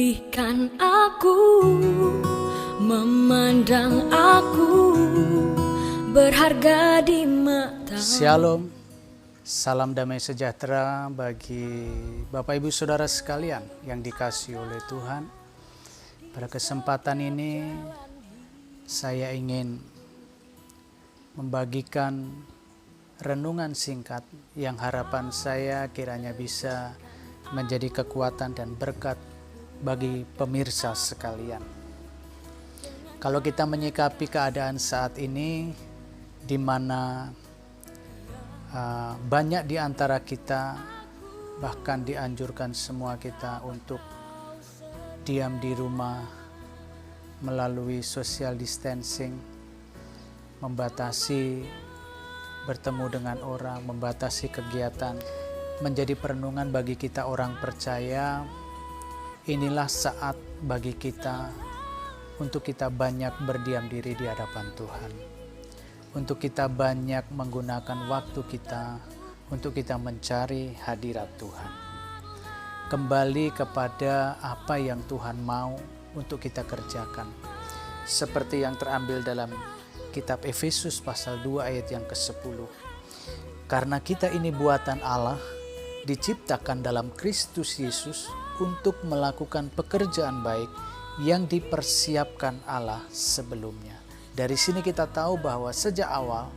Pulihkan aku, memandang aku berharga di mata. Shalom, salam damai sejahtera bagi Bapak Ibu Saudara sekalian yang dikasihi oleh Tuhan. Pada kesempatan ini saya ingin membagikan renungan singkat yang harapan saya kiranya bisa menjadi kekuatan dan berkat bagi pemirsa sekalian. Kalau kita menyikapi keadaan saat ini di mana banyak di antara kita, bahkan dianjurkan semua kita untuk diam di rumah melalui social distancing, membatasi bertemu dengan orang, membatasi kegiatan, menjadi perenungan bagi kita orang percaya. Inilah saat bagi kita untuk kita banyak berdiam diri di hadapan Tuhan, untuk kita banyak menggunakan waktu kita untuk kita mencari hadirat Tuhan, kembali kepada apa yang Tuhan mau untuk kita kerjakan, seperti yang terambil dalam kitab Efesus pasal 2 ayat yang ke-10. Karena kita ini buatan Allah, diciptakan dalam Kristus Yesus untuk melakukan pekerjaan baik yang dipersiapkan Allah sebelumnya. Dari sini kita tahu bahwa sejak awal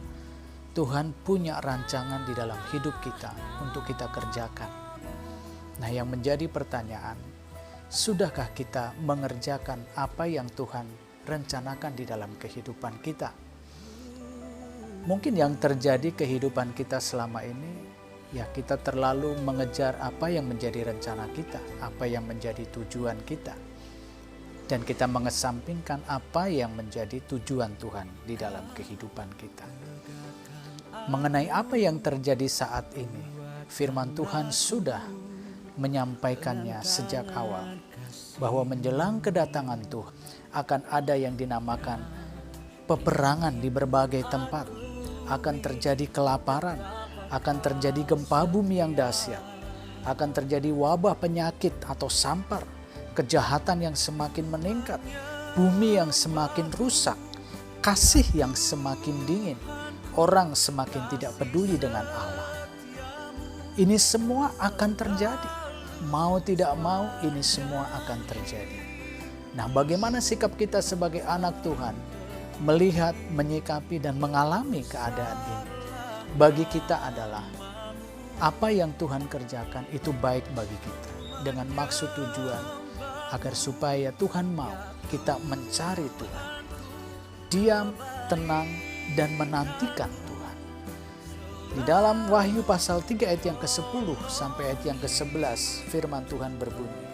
Tuhan punya rancangan di dalam hidup kita untuk kita kerjakan. Nah, yang menjadi pertanyaan, sudahkah kita mengerjakan apa yang Tuhan rencanakan di dalam kehidupan kita? Mungkin yang terjadi kehidupan kita selama ini, ya kita terlalu mengejar apa yang menjadi rencana kita, apa yang menjadi tujuan kita. Dan kita mengesampingkan apa yang menjadi tujuan Tuhan di dalam kehidupan kita. Mengenai apa yang terjadi saat ini, firman Tuhan sudah menyampaikannya sejak awal, bahwa menjelang kedatangan Tuhan akan ada yang dinamakan peperangan di berbagai tempat, akan terjadi kelaparan, akan terjadi gempa bumi yang dahsyat, akan terjadi wabah penyakit atau sampar, kejahatan yang semakin meningkat, bumi yang semakin rusak, kasih yang semakin dingin, orang semakin tidak peduli dengan Allah. Ini semua akan terjadi. Mau tidak mau, ini semua akan terjadi. Nah, bagaimana sikap kita sebagai anak Tuhan melihat, menyikapi, dan mengalami keadaan ini? Bagi kita adalah apa yang Tuhan kerjakan itu baik bagi kita, dengan maksud tujuan agar supaya Tuhan mau kita mencari Tuhan, diam, tenang, dan menantikan Tuhan. Di dalam Wahyu pasal 3 ayat yang ke-10 sampai ayat yang ke-11, firman Tuhan berbunyi,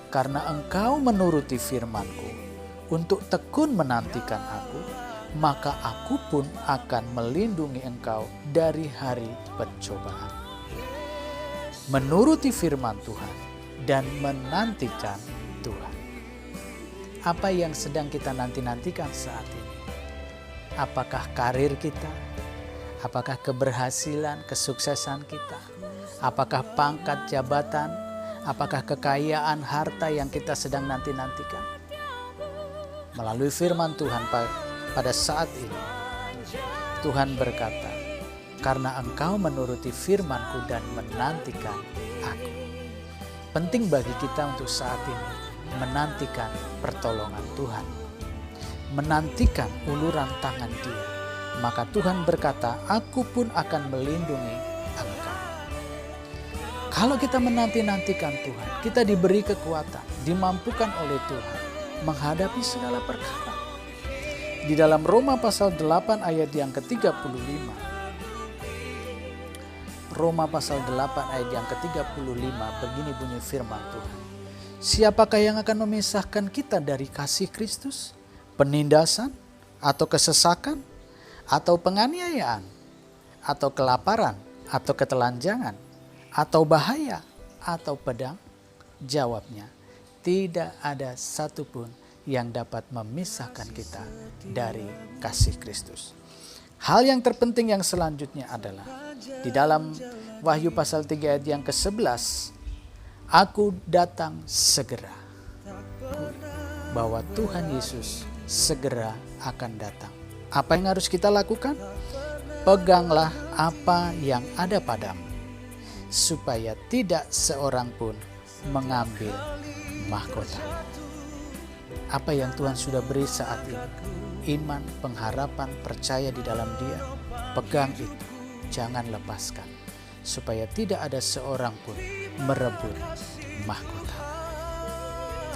"Karena engkau menuruti firman-Ku untuk tekun menantikan Aku, maka Aku pun akan melindungi engkau dari hari pencobaan." Menuruti firman Tuhan dan menantikan Tuhan. Apa yang sedang kita nanti-nantikan saat ini? Apakah karir kita? Apakah keberhasilan, kesuksesan kita? Apakah pangkat jabatan? Apakah kekayaan harta yang kita sedang nanti-nantikan? Melalui firman Tuhan pada saat ini, Tuhan berkata, "Karena engkau menuruti firman-Ku dan menantikan Aku." Penting bagi kita untuk saat ini menantikan pertolongan Tuhan, menantikan uluran tangan Dia. Maka Tuhan berkata, "Aku pun akan melindungi engkau." Kalau kita menanti-nantikan Tuhan, kita diberi kekuatan, dimampukan oleh Tuhan menghadapi segala perkara. Di dalam Roma pasal 8 ayat yang ke-35. Roma pasal 8 ayat yang ke-35, begini bunyi firman Tuhan. "Siapakah yang akan memisahkan kita dari kasih Kristus? Penindasan atau kesesakan atau penganiayaan atau kelaparan atau ketelanjangan atau bahaya atau pedang?" Jawabnya, tidak ada satupun yang dapat memisahkan kita dari kasih Kristus. Hal yang terpenting yang selanjutnya adalah di dalam Wahyu pasal 3 ayat yang ke-11, "Aku datang segera." mengakui bahwa Tuhan Yesus segera akan datang. Apa yang harus kita lakukan? Peganglah apa yang ada padamu, supaya tidak seorang pun mengambil mahkota. Apa yang Tuhan sudah beri saat ini, iman, pengharapan, percaya di dalam Dia, pegang itu, jangan lepaskan, supaya tidak ada seorang pun merebut mahkota.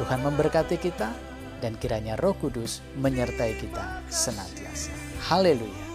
Tuhan memberkati kita, dan kiranya Roh Kudus menyertai kita senantiasa. Haleluya.